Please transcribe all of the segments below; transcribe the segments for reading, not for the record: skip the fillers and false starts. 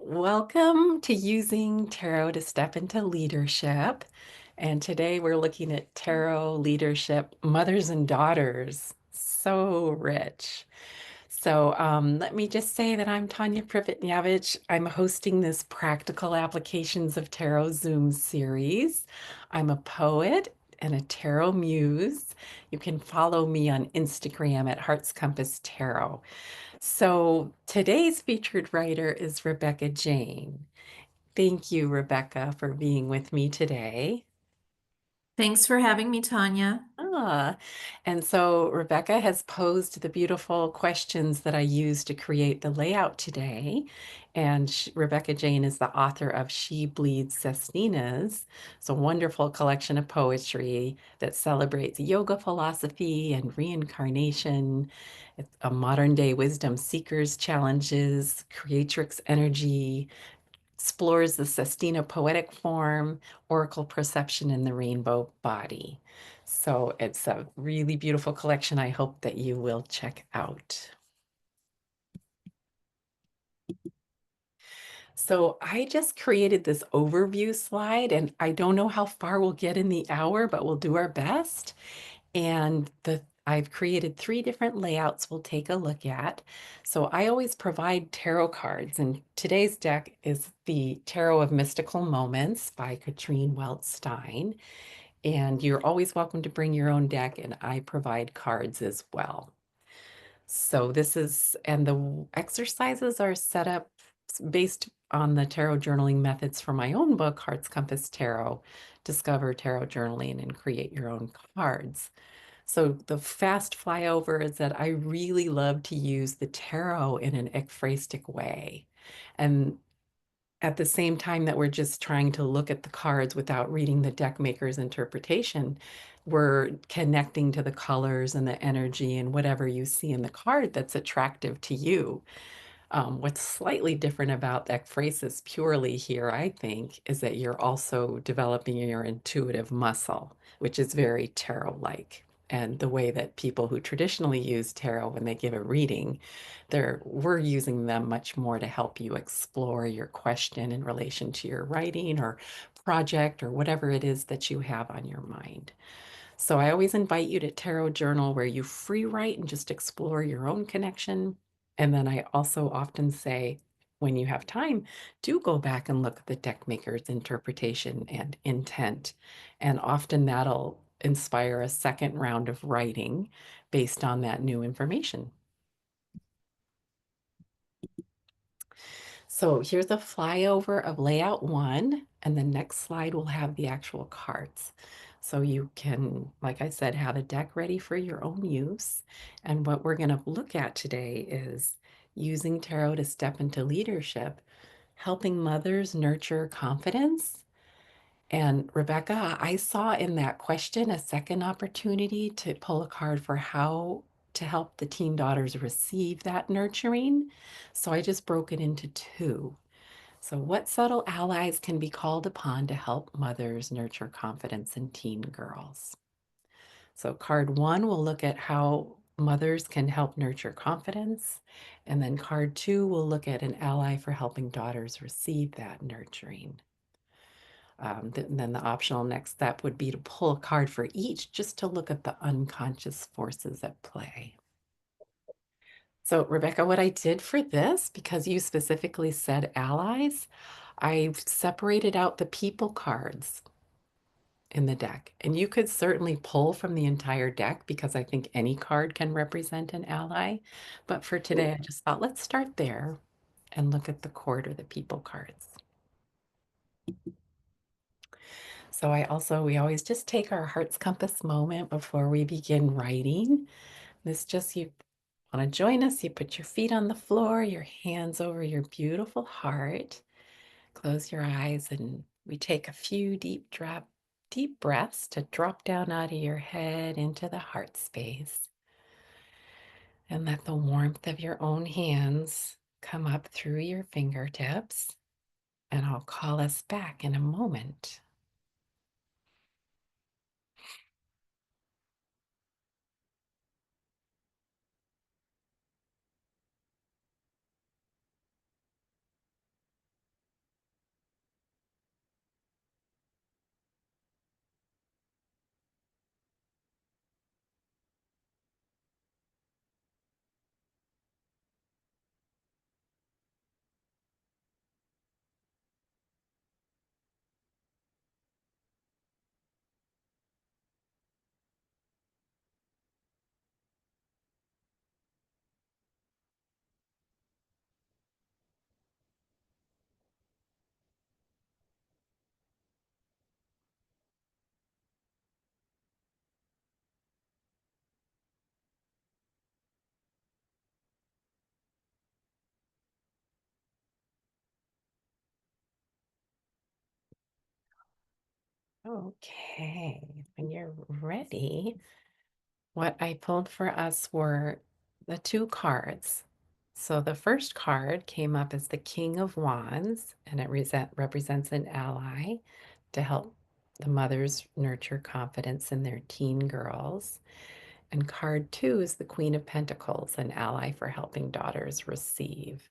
Welcome to using tarot to step into leadership. And today we're looking at tarot leadership, mothers and daughters. So rich. Let me just say that I'm Tanya Privetnjavich. I'm hosting this Practical Applications of Tarot Zoom series. I'm a poet and a tarot muse. You can follow me on Instagram at Hearts Compass Tarot. So today's featured writer is Rebecca Jane. Thank you, Rebecca, for being with me today. Thanks for having me, Tanya. And so Rebecca has posed the beautiful questions that I used to create the layout today. And Rebecca Jane is the author of She Bleeds Sestinas. It's a wonderful collection of poetry that celebrates yoga philosophy and reincarnation. It's a modern day wisdom seekers challenges, creatrix energy, explores the Sestina poetic form, oracle perception, and the rainbow body. So it's a really beautiful collection. I hope that you will check out. So I just created this overview slide, and I don't know how far we'll get in the hour, but we'll do our best. And I've created three different layouts we'll take a look at. So I always provide tarot cards, and today's deck is the Tarot of Mystical Moments by Catrin Welz-Stein. And you're always welcome to bring your own deck, and I provide cards as well. So and the exercises are set up based on the tarot journaling methods from my own book, Hearts Compass Tarot. Discover tarot journaling and create your own cards. So the fast flyover is that I really love to use the tarot in an ekphrastic way. And at the same time that we're just trying to look at the cards without reading the deck maker's interpretation, we're connecting to the colors and the energy and whatever you see in the card that's attractive to you. What's slightly different about ekphrasis purely here, I think, is that you're also developing your intuitive muscle, which is very tarot-like. And the way that people who traditionally use tarot when they give a reading, we're using them much more to help you explore your question in relation to your writing or project or whatever it is that you have on your mind. So I always invite you to Tarot Journal where you free write and just explore your own connection. And then I also often say, when you have time, do go back and look at the deck maker's interpretation and intent. And often that'll inspire a second round of writing based on that new information. So here's a flyover of layout one, and the next slide will have the actual cards. So you can, like I said, have a deck ready for your own use. And what we're going to look at today is using tarot to step into leadership, helping mothers nurture confidence. And Rebecca, I saw in that question a second opportunity to pull a card for how to help the teen daughters receive that nurturing. So I just broke it into two. So, what subtle allies can be called upon to help mothers nurture confidence in teen girls? So, card one will look at how mothers can help nurture confidence. And then card two will look at an ally for helping daughters receive that nurturing. Then the optional next step would be to pull a card for each just to look at the unconscious forces at play. So, Rebecca, what I did for this, because you specifically said allies, I've separated out the people cards in the deck. And you could certainly pull from the entire deck because I think any card can represent an ally. But for today, I just thought let's start there and look at the court or the people cards. So we always just take our heart's compass moment before we begin writing. You want to join us, you put your feet on the floor, your hands over your beautiful heart. Close your eyes and we take a few deep breaths to drop down out of your head into the heart space. And let the warmth of your own hands come up through your fingertips. And I'll call us back in a moment. Okay, when you're ready, what I pulled for us were the two cards. So the first card came up as the King of Wands, and it represents an ally to help the mothers nurture confidence in their teen girls. And card two is the Queen of Pentacles, an ally for helping daughters receive.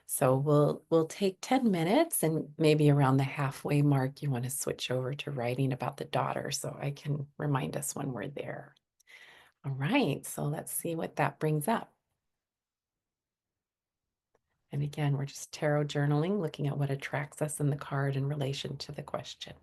So we'll take 10 minutes, and maybe around the halfway mark you want to switch over to writing about the daughter so I can remind us when we're there. All right, so let's see what that brings up. And again, we're just tarot journaling, looking at what attracts us in the card in relation to the question.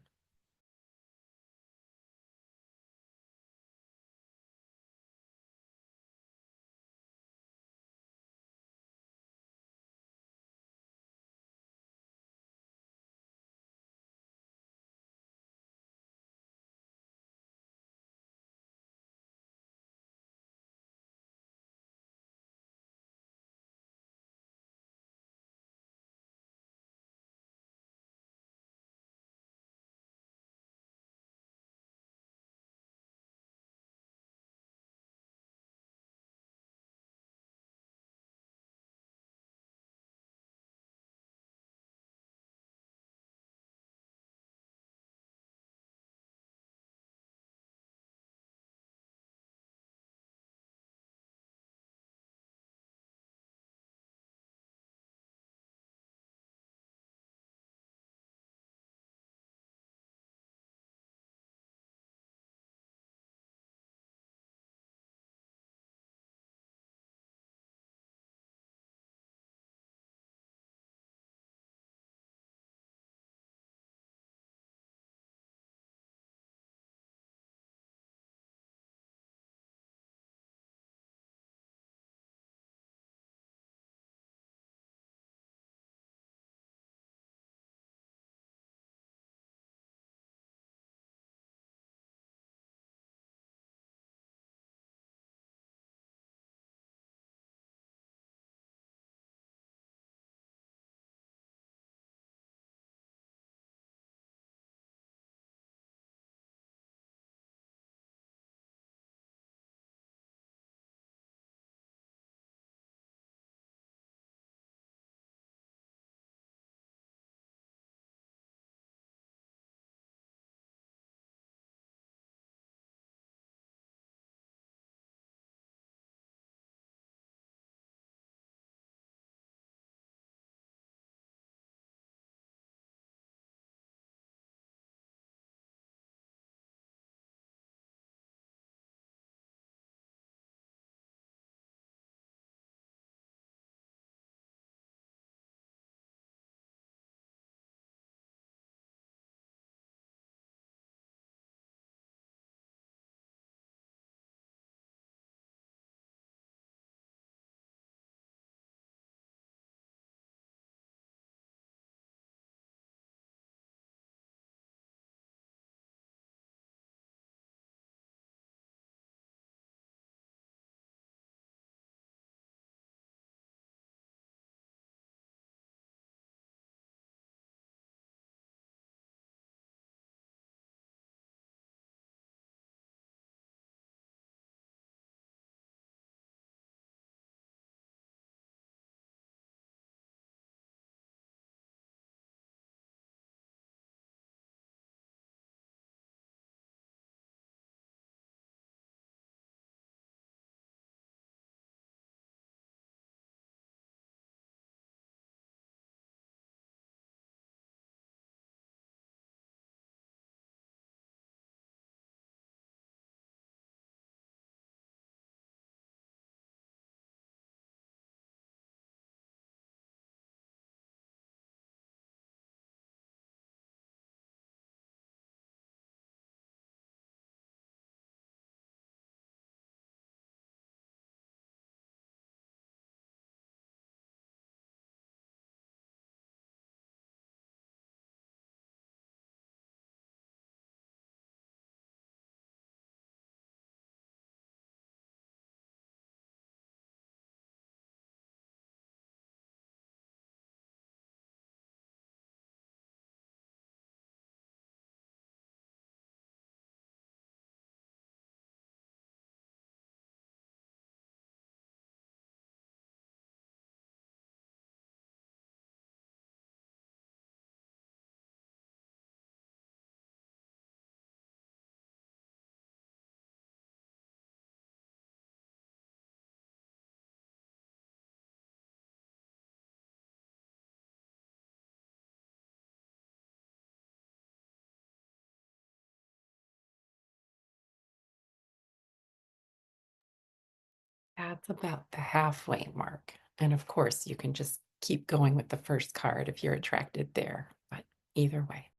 That's about the halfway mark. And of course, you can just keep going with the first card if you're attracted there, but either way.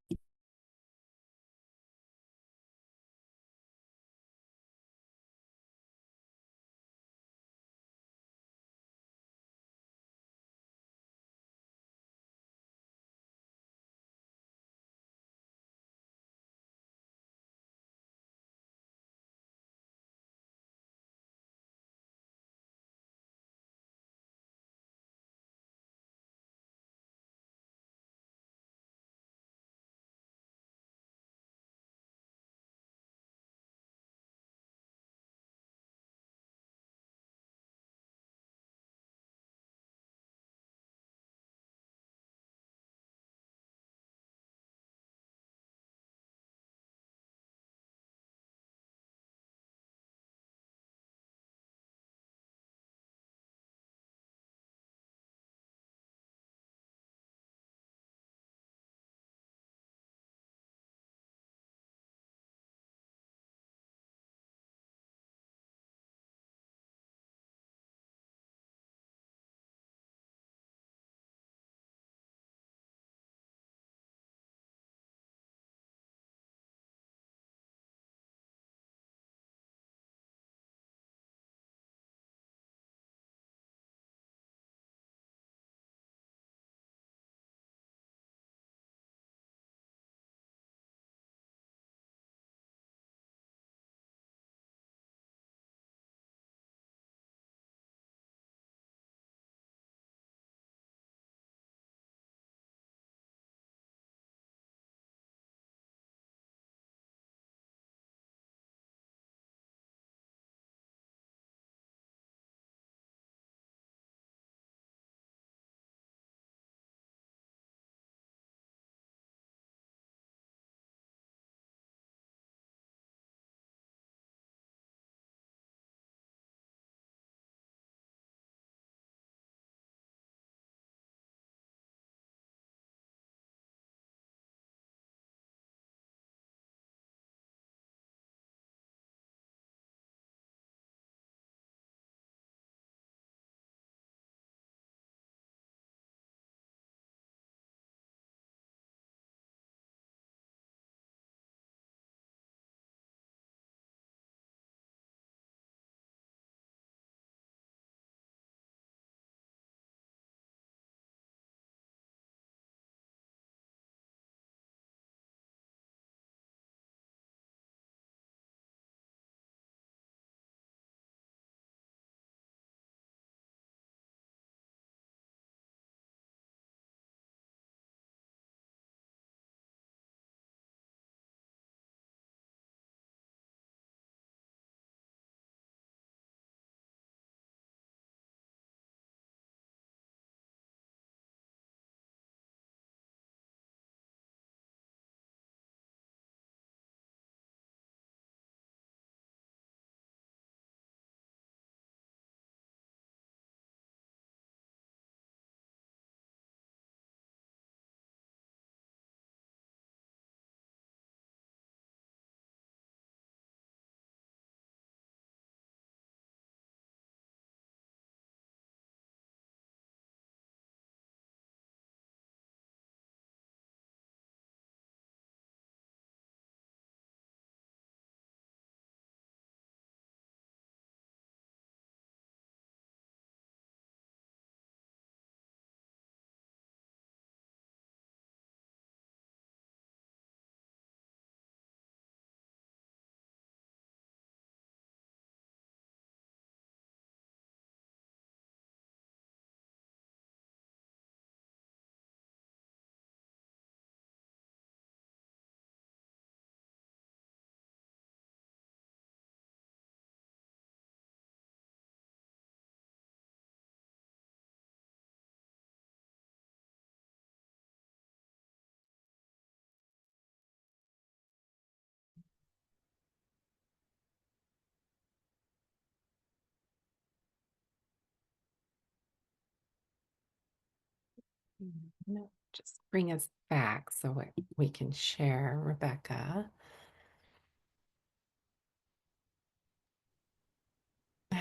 No, just bring us back so we can share, Rebecca.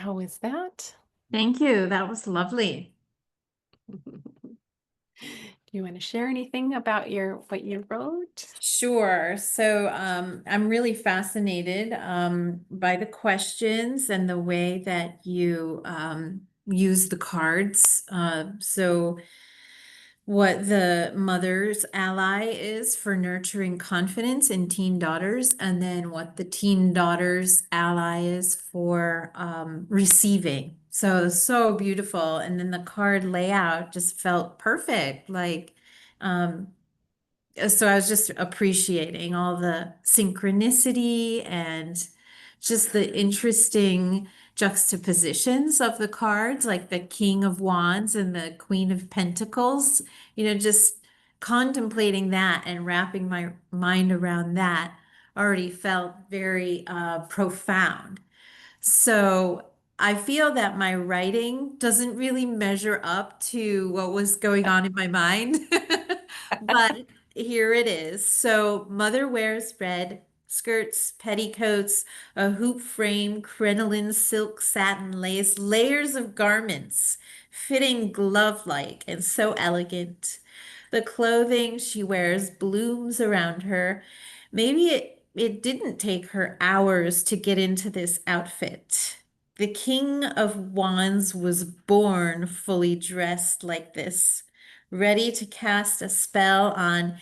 How is that? Thank you. That was lovely. Do you want to share anything about your what you wrote? Sure. So I'm really fascinated by the questions and the way that you use the cards. So what the mother's ally is for nurturing confidence in teen daughters, and then what the teen daughter's ally is for receiving. So beautiful. And then the card layout just felt perfect. Um, so I was just appreciating all the synchronicity and just the interesting juxtapositions of the cards, like the King of Wands and the Queen of Pentacles, just contemplating that and wrapping my mind around that already felt very profound. So I feel that my writing doesn't really measure up to what was going on in my mind, but here it is. So mother wears red skirts, petticoats, a hoop frame, crinoline, silk, satin, lace, layers of garments, fitting glove-like and so elegant. The clothing she wears blooms around her. Maybe it didn't take her hours to get into this outfit. The King of Wands was born fully dressed like this, ready to cast a spell on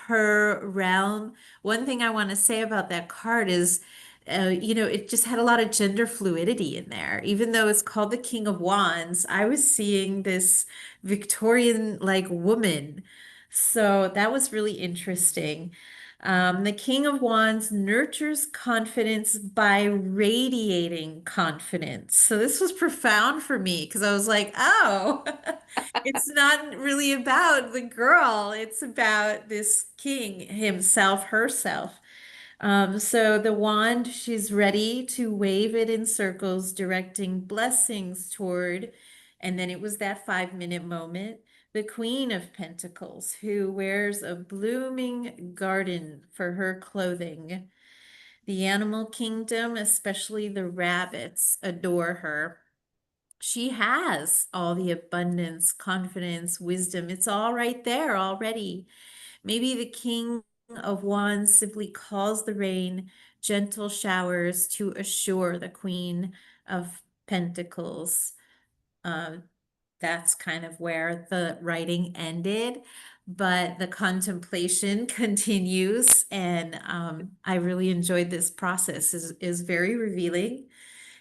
her realm. One thing I want to say about that card is, it just had a lot of gender fluidity in there. Even though it's called the King of Wands, I was seeing this Victorian like woman. So that was really interesting. The King of Wands nurtures confidence by radiating confidence. So this was profound for me because I was like, oh, it's not really about the girl, it's about this king himself, herself. So the wand, she's ready to wave it in circles, directing blessings toward, and then it was that 5 minute moment, the Queen of Pentacles, who wears a blooming garden for her clothing. The animal kingdom, especially the rabbits, adore her. She has all the abundance, confidence, wisdom. It's all right there already. Maybe the King of Wands simply calls the rain gentle showers to assure the Queen of Pentacles. Uh, that's kind of where the writing ended, but the contemplation continues, and I really enjoyed this process. Is very revealing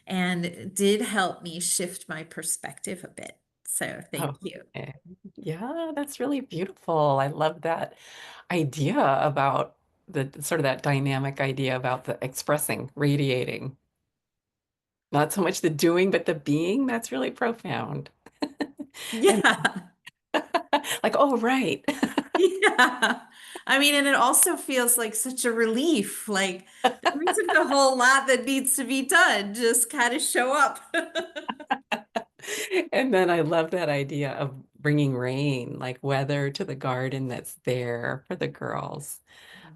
and did help me shift my perspective a bit. So thank Oh, you. okay. Yeah, that's really beautiful. I love that idea about the sort of that dynamic idea about the expressing, radiating. Not so much the doing, but the being. That's really profound. And Yeah. like, oh, right. Yeah. I mean, and it also feels like such a relief. Like there isn't a whole lot that needs to be done. Just kind of show up. And then I love that idea of bringing rain, like weather to the garden that's there for the girls.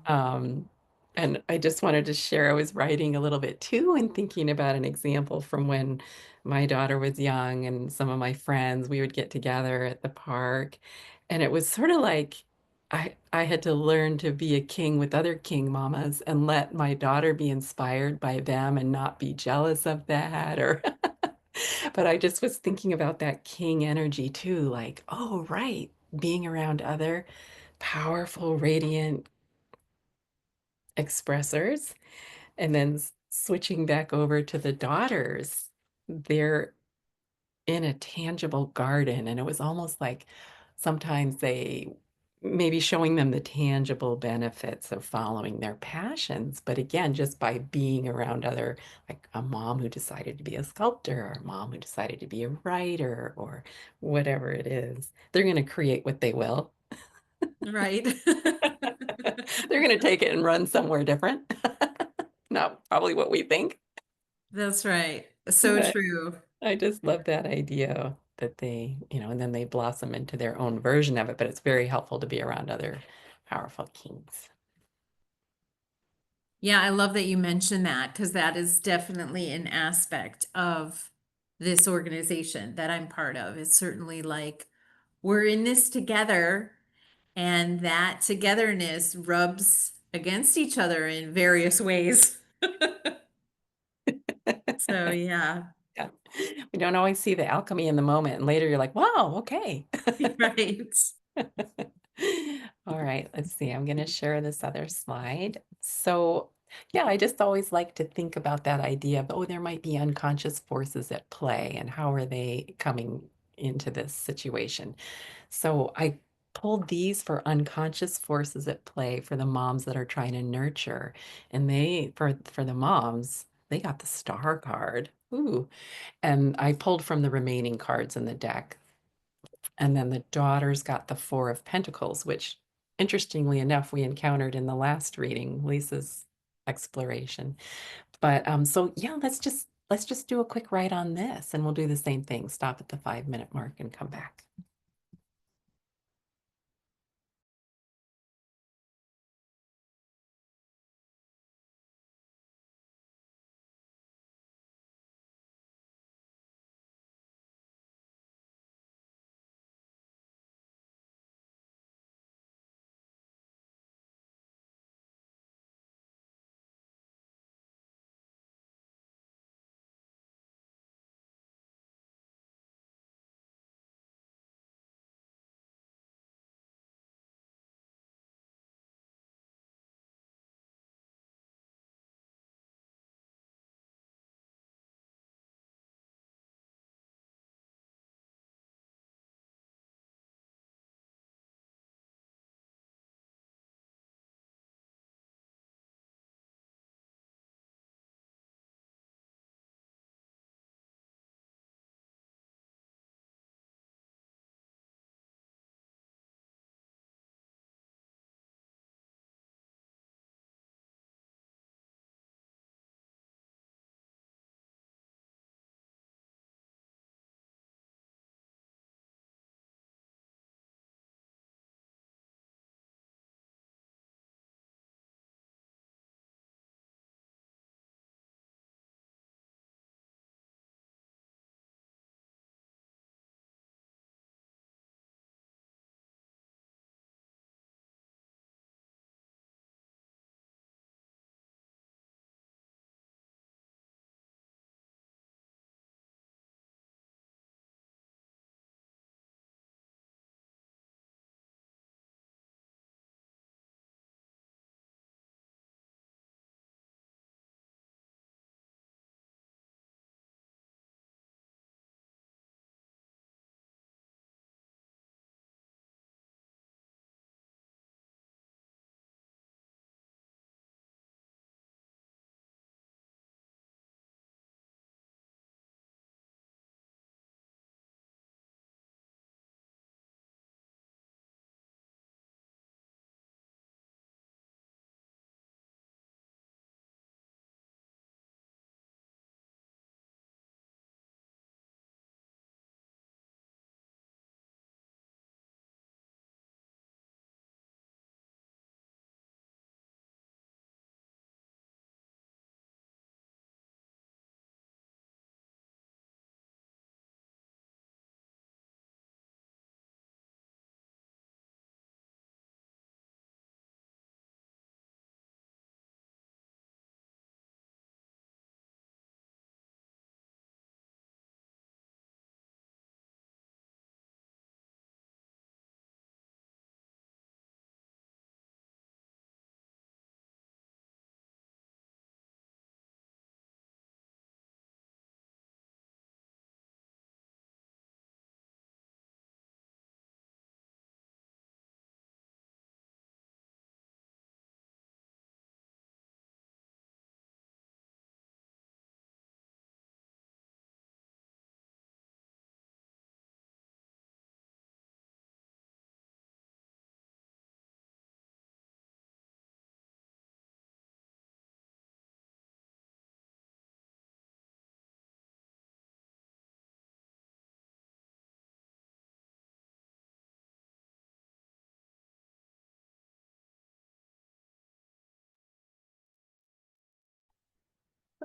Um, and I just wanted to share, I was writing a little bit too and thinking about an example from when my daughter was young and some of my friends, we would get together at the park. And it was sort of like I had to learn to be a king with other king mamas and let my daughter be inspired by them and not be jealous of that or but I just was thinking about that king energy too, like, oh, right, being around other powerful, radiant expressors. And then switching back over to the daughters, they're in a tangible garden. And it was almost like sometimes they maybe showing them the tangible benefits of following their passions. But again, just by being around other, like a mom who decided to be a sculptor, or a mom who decided to be a writer, or whatever it is, they're going to create what they will. Right. They're going to take it and run somewhere different. Not probably what we think. That's right. So But true. I just love that idea that they, and then they blossom into their own version of it. But it's very helpful to be around other powerful kings. Yeah, I love that you mentioned that because that is definitely an aspect of this organization that I'm part of. It's certainly like we're in this together, and that togetherness rubs against each other in various ways. So, yeah, Yeah. We don't always see the alchemy in the moment, and later you're like, "Wow, okay." right. All right, let's see. I'm going to share this other slide. So, yeah, I just always like to think about that idea of, oh, there might be unconscious forces at play, and how are they coming into this situation? So, I pulled these for unconscious forces at play for the moms that are trying to nurture. And for the moms, they got the star card. Ooh. And I pulled from the remaining cards in the deck. And then the daughters got the Four of Pentacles, which interestingly enough, we encountered in the last reading, Lisa's exploration. But so yeah, let's just do a quick write on this and we'll do the same thing. Stop at the 5 minute mark and come back.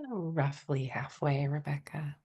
Roughly halfway, Rebecca.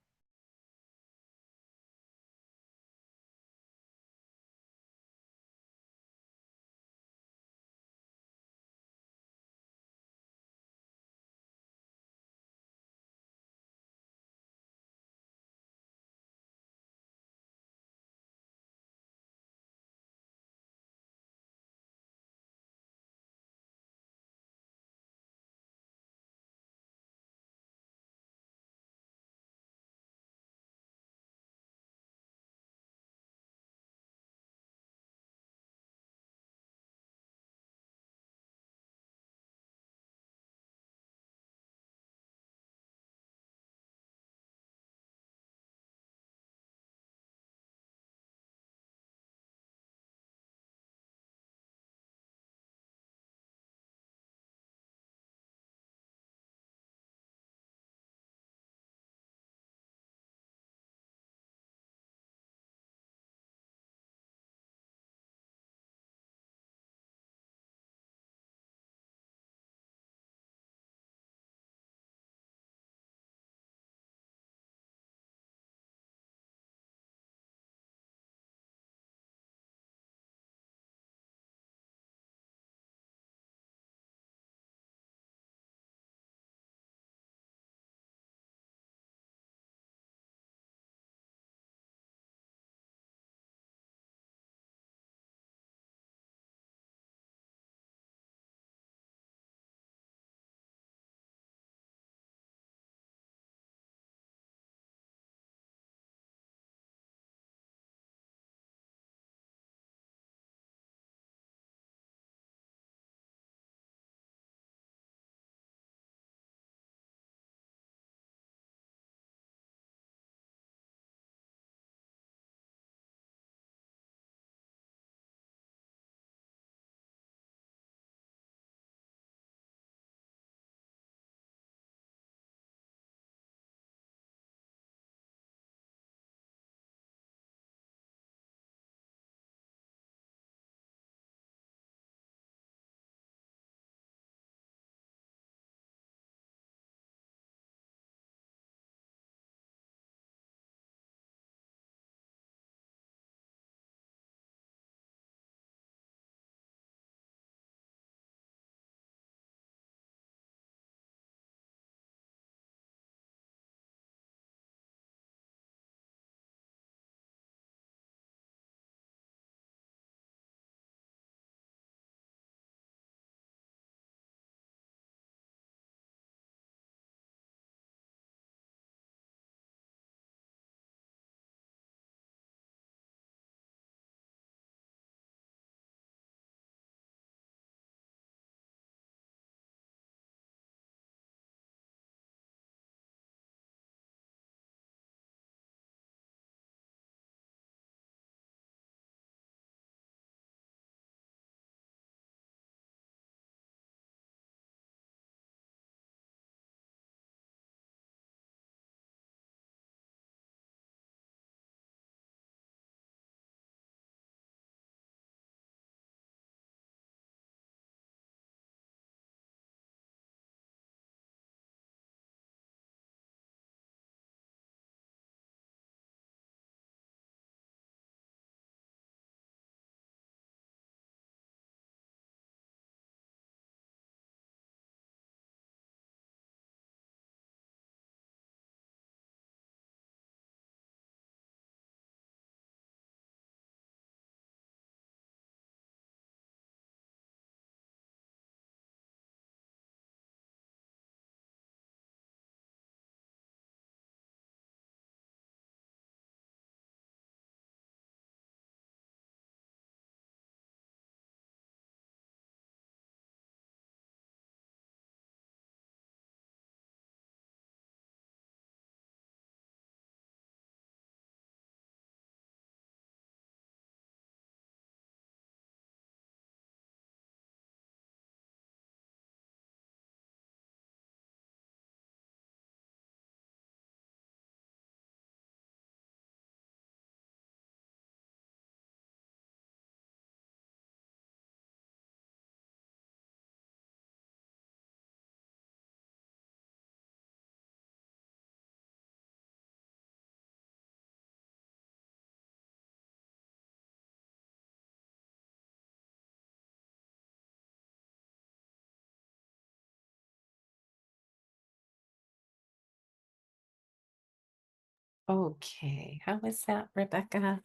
Okay, how was that, Rebecca?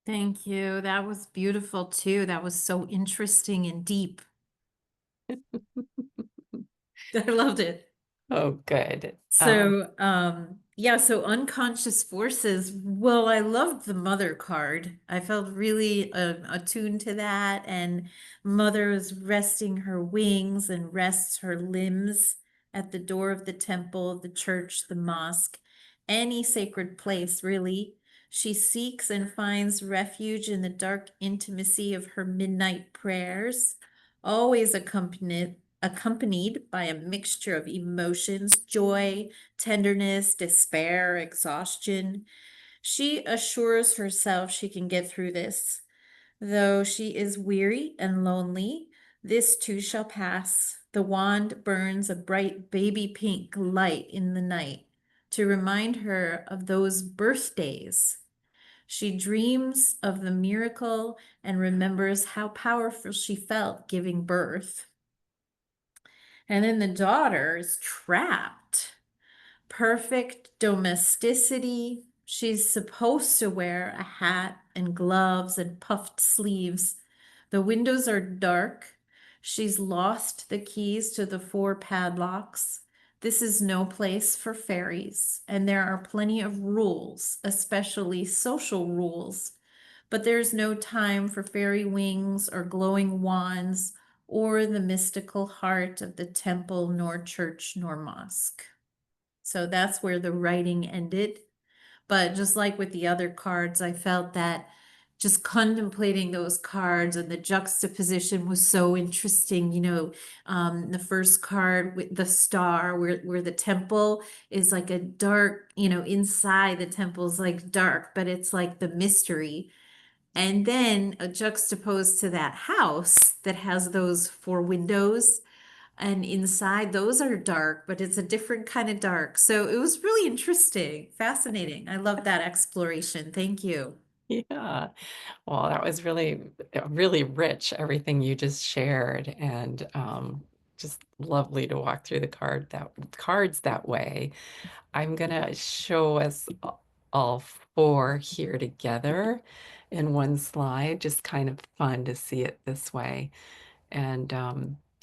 Thank you. That was beautiful too. That was so interesting and deep. I loved it. Oh, good. Yeah, so unconscious forces. Well, I loved the mother card. I felt really attuned to that. And mother is resting her wings and rests her limbs at the door of the temple, the church, the mosque, any sacred place, really. She seeks and finds refuge in the dark intimacy of her midnight prayers, always accompanied by a mixture of emotions, joy, tenderness, despair, exhaustion. She assures herself she can get through this. Though she is weary and lonely, this too shall pass. The wand burns a bright baby pink light in the night to remind her of those birthdays. She dreams of the miracle and remembers how powerful she felt giving birth. And then the daughter is trapped. Perfect domesticity. She's supposed to wear a hat and gloves and puffed sleeves. The windows are dark. She's lost the keys to the four padlocks. This is no place for fairies, and there are plenty of rules, especially social rules. But there's no time for fairy wings or glowing wands or the mystical heart of the temple, nor church, nor mosque. So that's where the writing ended. But just like with the other cards, I felt that just contemplating those cards and the juxtaposition was so interesting. The first card with the star, where the temple is like a dark, inside the temple is like dark, but it's like the mystery. And then juxtaposed to that house that has those four windows, and inside those are dark, but it's a different kind of dark. So it was really interesting, fascinating. I love that exploration. Thank you. Yeah. Well, that was really rich, everything you just shared, and just lovely to walk through the cards that way. I'm gonna show us all four here together in one slide. Just kind of fun to see it this way. And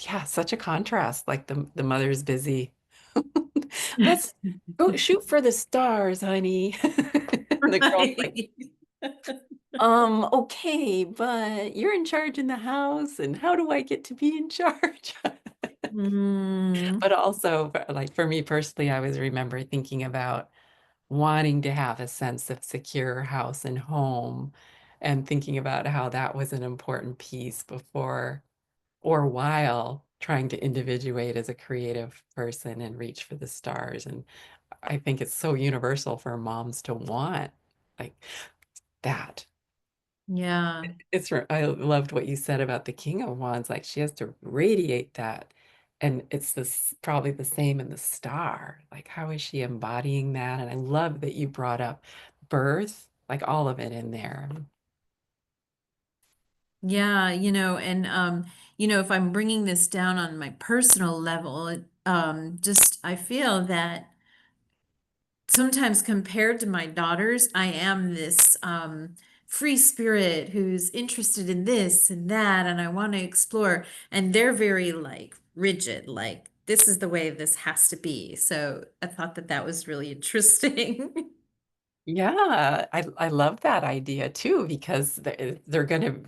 yeah, such a contrast. Like the mother's busy. Let's go shoot for the stars, honey. And the girl's like, Right. okay, but you're in charge in the house, and how do I get to be in charge? Mm, But also, like for me personally, I was remember thinking about wanting to have a sense of secure house and home, and thinking about how that was an important piece before or while trying to individuate as a creative person and reach for the stars. And I think it's so universal for moms to want like that. yeah. I loved what you said about the King of Wands. Like she has to radiate that. And it's this probably the same in the star. Like, how is she embodying that? And I love that you brought up birth, like all of it in there. Yeah, if I'm bringing this down on my personal level, just I feel that sometimes compared to my daughters, I am this free spirit who's interested in this and that, and I want to explore. And they're very like rigid, like this is the way this has to be. So I thought that that was really interesting. Yeah, I love that idea too, because they're going to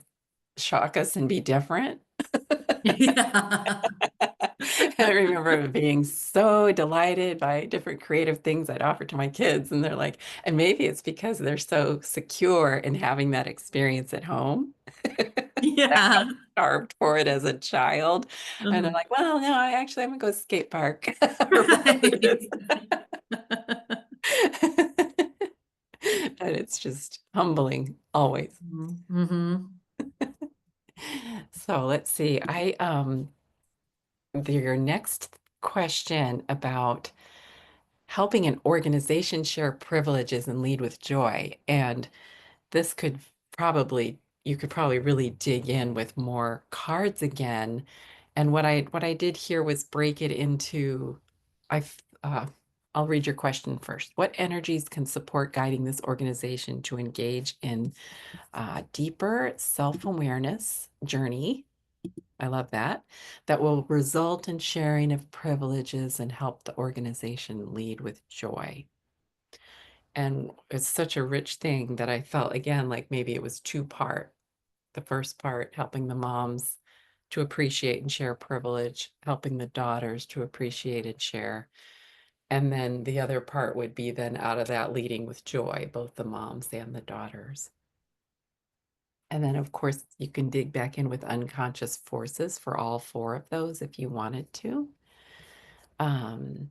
shock us and be different. Yeah. I remember being so delighted by different creative things I'd offer to my kids, and they're like, and maybe it's because they're so secure in having that experience at home. I Yeah. felt starved for it as a child, and I'm Mhm. like, well, no, I'm gonna go to the skate park or whatever it Right. is. And it's just humbling always. Mm-hmm. So let's see. Your next question about helping an organization share privileges and lead with joy. And this could you could probably really dig in with more cards again. And what I did here was break it into, I'll read your question first. What energies can support guiding this organization to engage in deeper self-awareness journey? I love that. That will result in sharing of privileges and help the organization lead with joy. And it's such a rich thing that I felt again like maybe it was two-part. The first part, helping the moms to appreciate and share privilege, helping the daughters to appreciate and share. And then the other part would be then out of that leading with joy, both the moms and the daughters. And then, of course, you can dig back in with unconscious forces for all four of those if you wanted to. Um,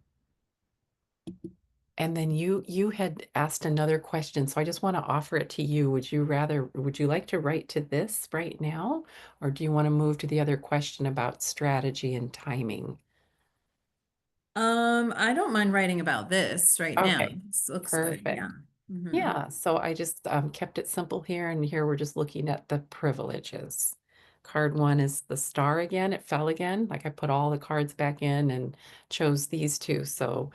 and then you had asked another question, so I just want to offer it to you. Would you like to write to this right now, or do you want to move to the other question about strategy and timing? I don't mind writing about this right now. Okay, This looks good. Yeah. perfect. Mhm. Yeah, so I just kept it simple here, and here we're just looking at the privileges. Card one is the star again. It fell again. Like I put all the cards back in and chose these two. So,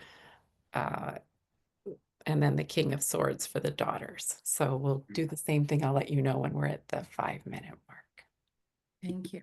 uh, and then the King of Swords for the daughters. So we'll do the same thing. I'll let you know when we're at the 5 minute mark. Thank you.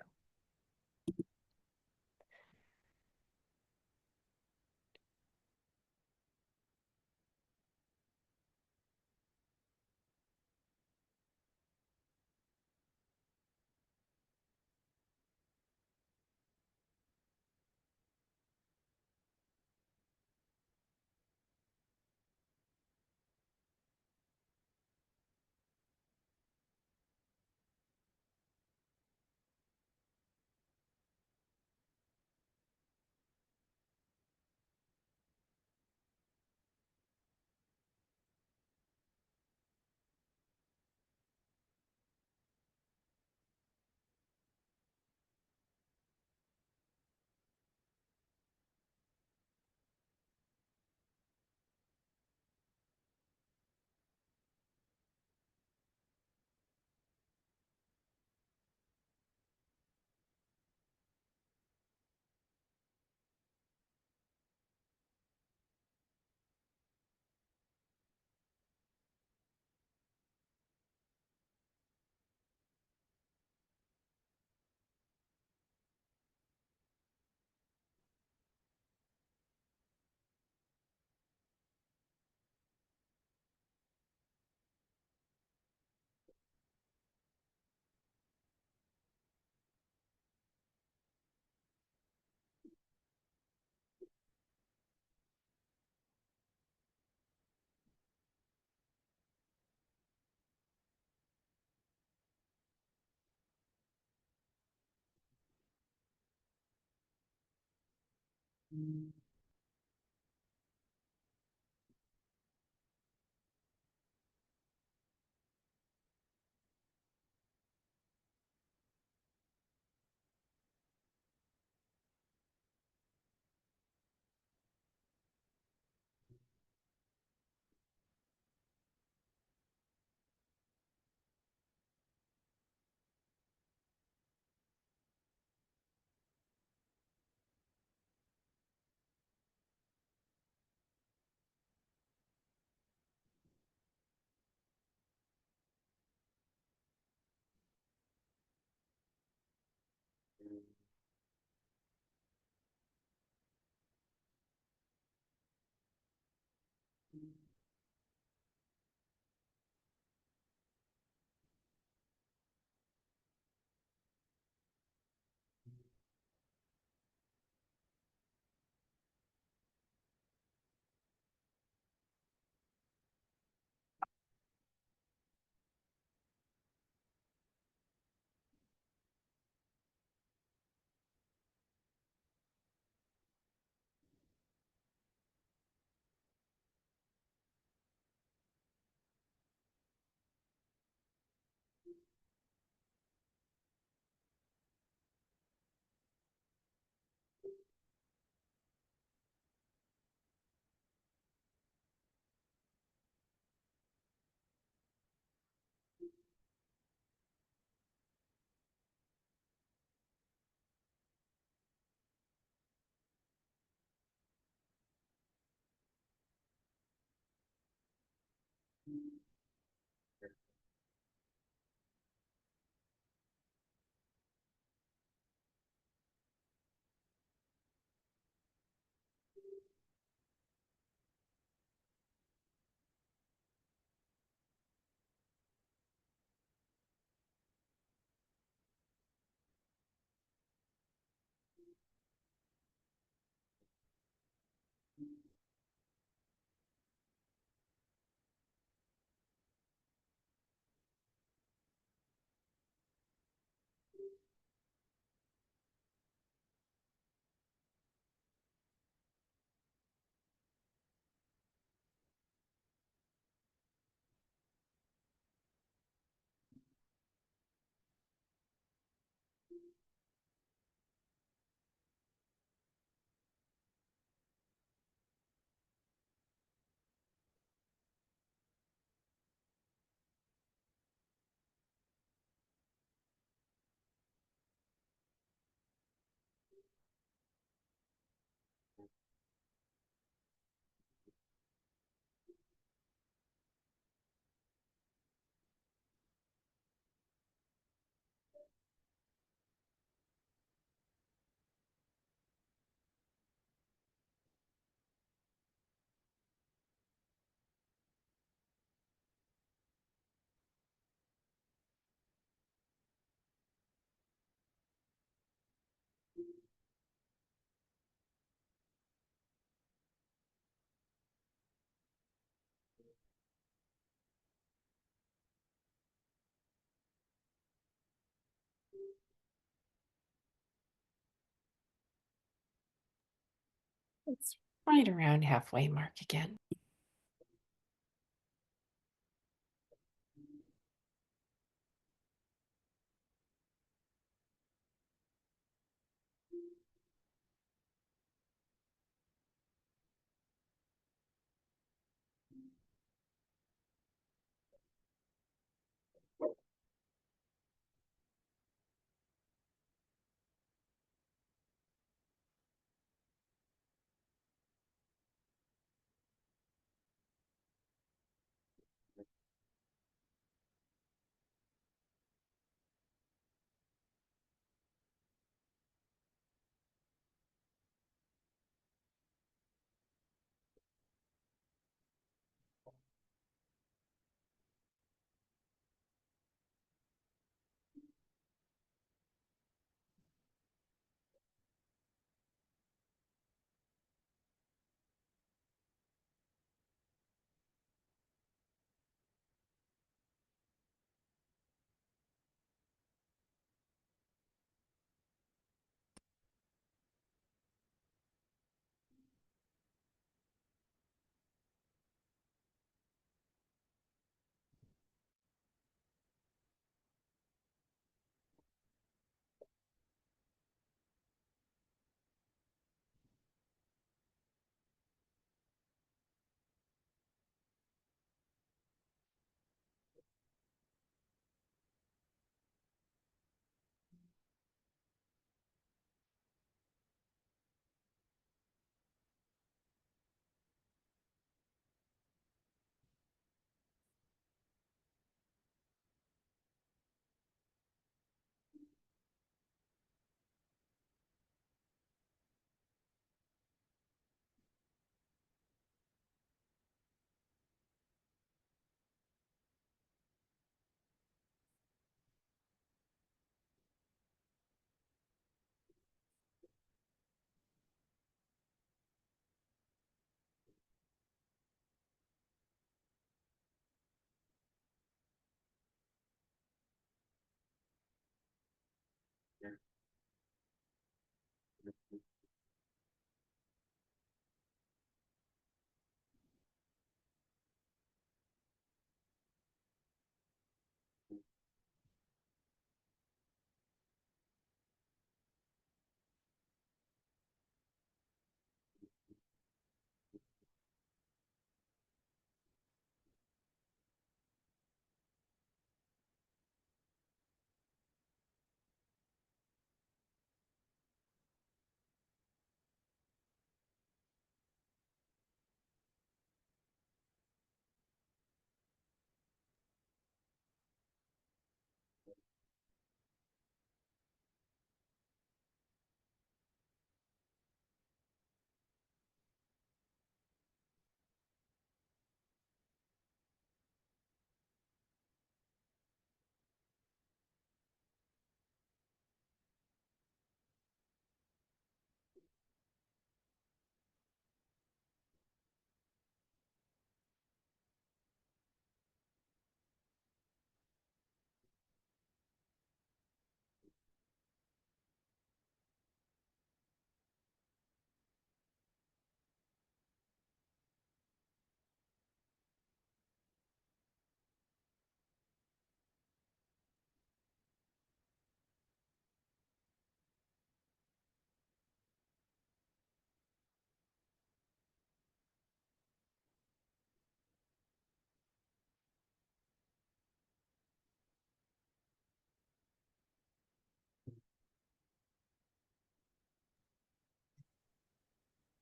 It's right around halfway mark again.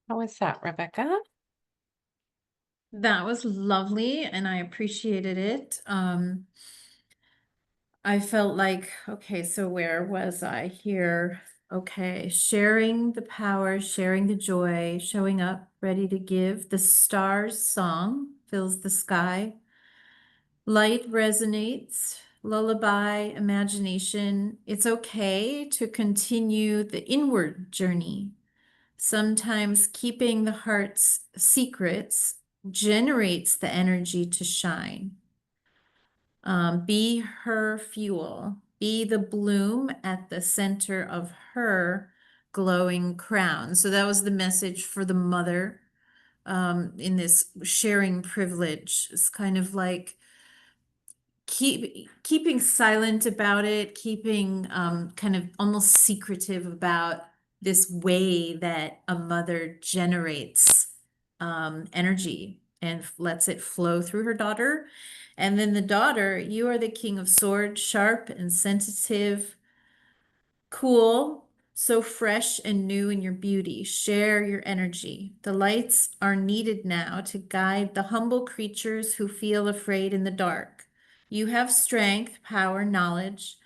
How was that, Rebecca? That was lovely and I appreciated it. I felt like, okay, so where was I here? Okay, sharing the power, sharing the joy, showing up, ready to give. The stars song fills the sky. Light resonates, lullaby, imagination. It's okay to continue the inward journey. Sometimes keeping the heart's secrets generates the energy to shine. Be her fuel, be the bloom at the center of her glowing crown. So that was the message for the mother in this sharing privilege. It's kind of like keeping silent about it, keeping kind of almost secretive about this way that a mother generates energy and lets it flow through her daughter. And then the daughter, you are the king of swords, sharp and sensitive, cool, so fresh and new in your beauty. Share your energy. The lights are needed now to guide the humble creatures who feel afraid in the dark. You have strength, power, knowledge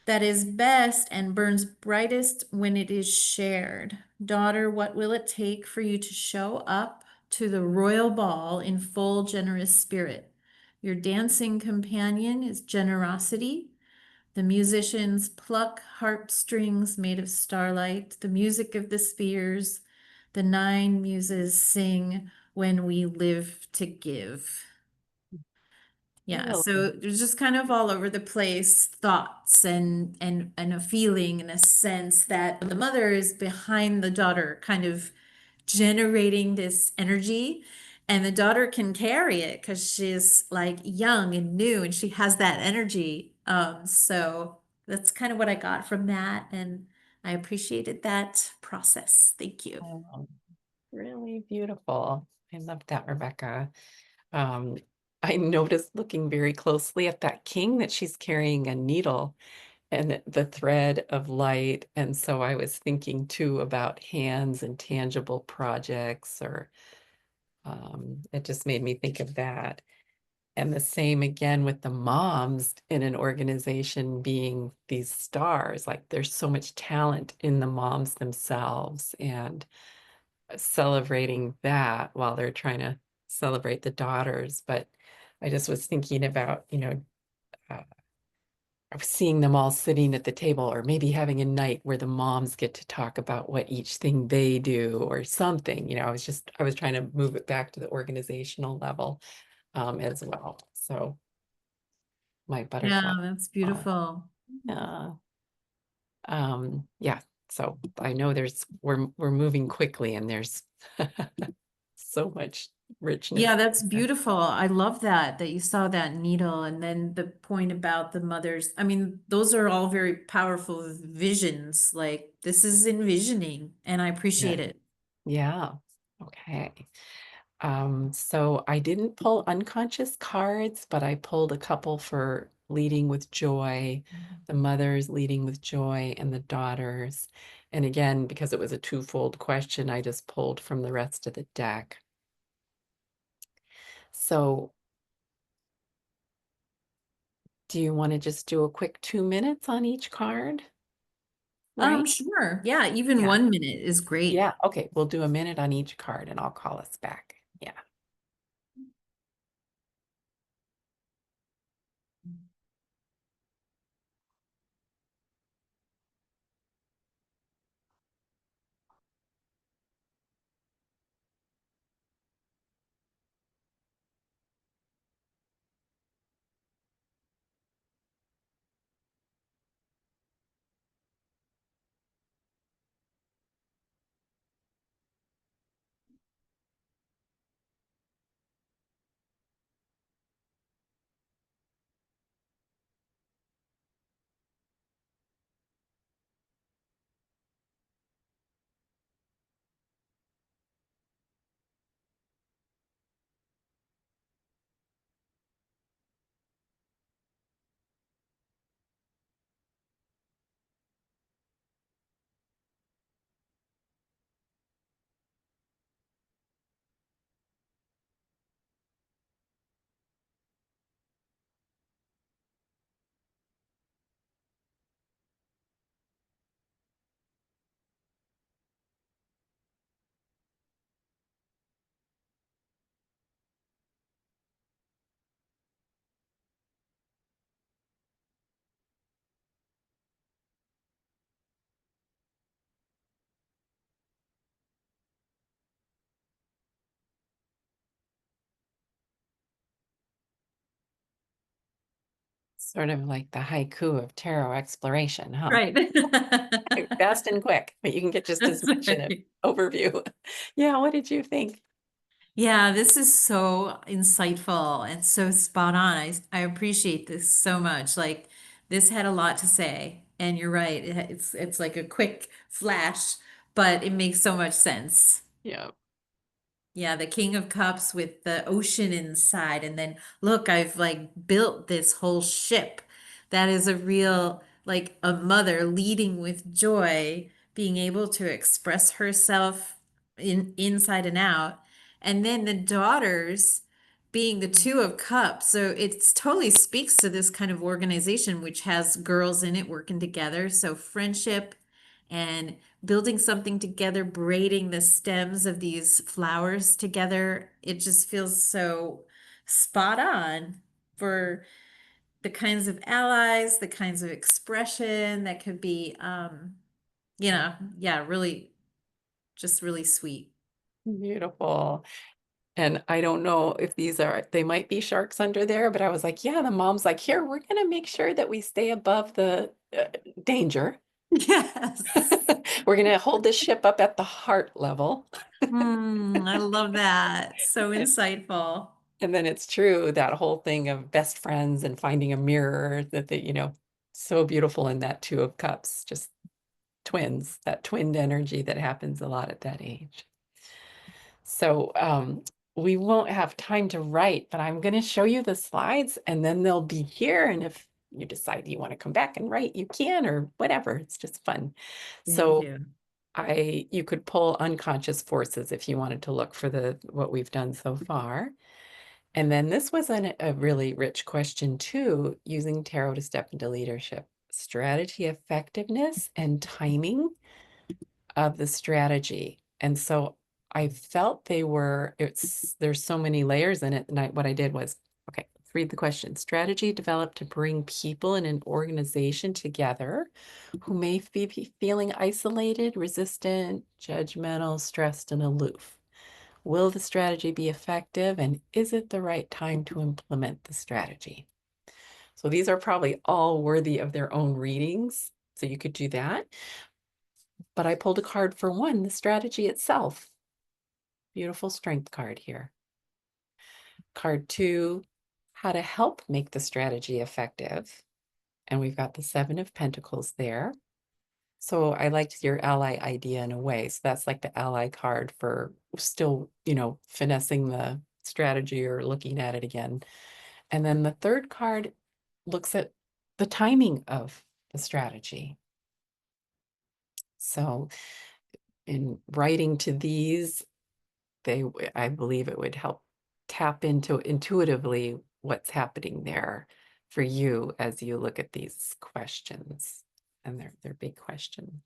that is best and burns brightest when it is shared. Daughter, what will it take for you to show up to the royal ball in full generous spirit? Your dancing companion is generosity. The musicians pluck harp strings made of starlight, the music of the spheres. The nine muses sing when we live to give. Yeah, Really? so there's just kind of all over the place thoughts and a feeling and a sense that the mother is behind the daughter, kind of generating this energy, and the daughter can carry it because she's like young and new and she has that energy. So that's kind of what I got from that, and I appreciated that process. Thank you. Oh, really beautiful. I love that, Rebecca. Um, I noticed looking very closely at that king that she's carrying a needle and the thread of light. And so I was thinking too about hands and tangible projects, or it just made me think of that. And the same again with the moms in an organization being these stars. Like there's so much talent in the moms themselves, and celebrating that while they're trying to celebrate the daughters. But I just was thinking about, uh, seeing them all sitting at the table, or maybe having a night where the moms get to talk about what each thing they do or something. I was trying to move it back to the organizational level as well. So my Yeah, butterfly. that's Oh, beautiful. yeah. Yeah. So I know we're moving quickly, and there's so much richness Yeah, that's there. beautiful. I love that you saw that needle, and then the point about the mothers. I mean, those are all very powerful visions. Like this is envisioning, and I appreciate Yeah. it. Yeah. Okay. So I didn't pull unconscious cards, but I pulled a couple for leading with joy, the mothers leading with joy, and the daughters. And again, because it was a twofold question, I just pulled from the rest of the deck. So do you want to just do a quick 2 minutes on each card? Right? Sure. Yeah, even Yeah. 1 minute is great. Yeah. Okay. We'll do a minute on each card and I'll call us back. Yeah. Sort of like the haiku of tarot exploration, huh? Right. Fast and quick, but you can get just as That's much in an right. overview. Yeah, what did you think? Yeah, this is so insightful and so spot on. I appreciate this so much. Like this had a lot to say, and you're right. It's like a quick flash, but it makes so much sense. Yeah. Yeah, the King of Cups with the ocean inside. And then look, I've like built this whole ship. That is a real, like a mother leading with joy, being able to express herself inside and out. And then the daughters being the Two of Cups. So it totally speaks to this kind of organization, which has girls in it working together. So friendship and building something together, braiding the stems of these flowers together. It just feels so spot on for the kinds of allies, the kinds of expression that could be, yeah, really, just really sweet. Beautiful. And I don't know if they might be sharks under there, but I was like, yeah, the mom's like, here, we're going to make sure that we stay above the danger. Yes. We're going to hold the ship up at the heart level. I love that. So And, insightful. and then it's true, that whole thing of best friends and finding a mirror so beautiful in that Two of Cups, just twins, that twinned energy that happens a lot at that age. So we won't have time to write, but I'm going to show you the slides and then they'll be here. And if you decide you want to come back and write, you can, or whatever. It's just fun. Thank So you. you could pull unconscious forces if you wanted to look for what we've done so far. And then this was a really rich question too, using tarot to step into leadership, strategy, effectiveness, and timing of the strategy. And so I felt there's so many layers in it. And what I did was, okay, let's read the question. Strategy developed to bring people in an organization together who may be feeling isolated, resistant, judgmental, stressed, and aloof. Will the strategy be effective? And is it the right time to implement the strategy? So these are probably all worthy of their own readings. So you could do that. But I pulled a card for one, the strategy itself. Beautiful strength card here. Card two, how to help make the strategy effective. And we've got the Seven of Pentacles there. So I liked your ally idea in a way. So that's like the ally card for still, finessing the strategy or looking at it again. And then the third card looks at the timing of the strategy. So in writing to these, I believe it would help tap into intuitively what's happening there for you as you look at these questions. And they're big questions.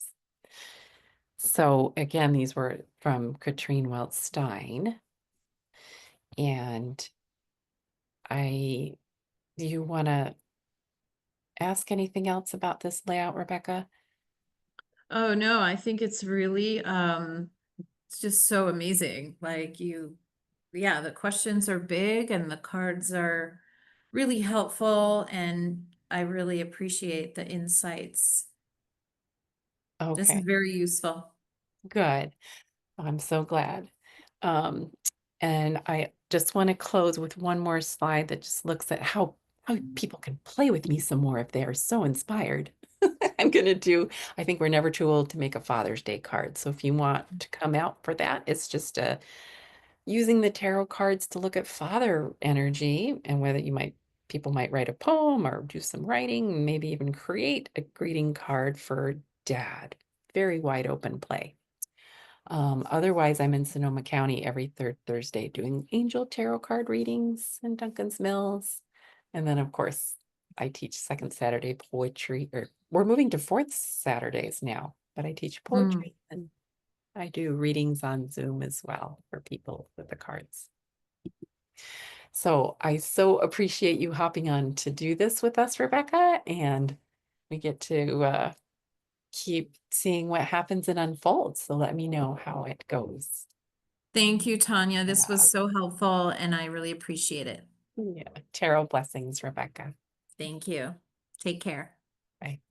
So again, these were from Catrin Welz-Stein. And do you want to ask anything else about this layout, Rebecca? Oh no, I think it's really it's just so amazing. Yeah, the questions are big and the cards are really helpful and I really appreciate the insights. This is Okay, very useful. good. I'm so glad. Um, and I just want to close with one more slide that just looks at how people can play with me some more if they are so inspired. I'm going to I think we're never too old to make a Father's Day card. So if you want to come out for that, it's just using the tarot cards to look at father energy and whether people might write a poem or do some writing, maybe even create a greeting card for dad. Very wide open play. Otherwise, I'm in Sonoma County every third Thursday doing angel tarot card readings in Duncan's Mills. And then, of course, I teach second Saturday poetry, or we're moving to fourth Saturdays now, but I teach Mm. poetry and I do readings on Zoom as well for people with the cards. So I so appreciate you hopping on to do this with us, Rebecca, and we get to keep seeing what happens and unfolds. So let me know how it goes. Thank you, Tanya. This Yeah, was so helpful and I really appreciate it. yeah. Tarot blessings, Rebecca. Thank you. Take care. Bye.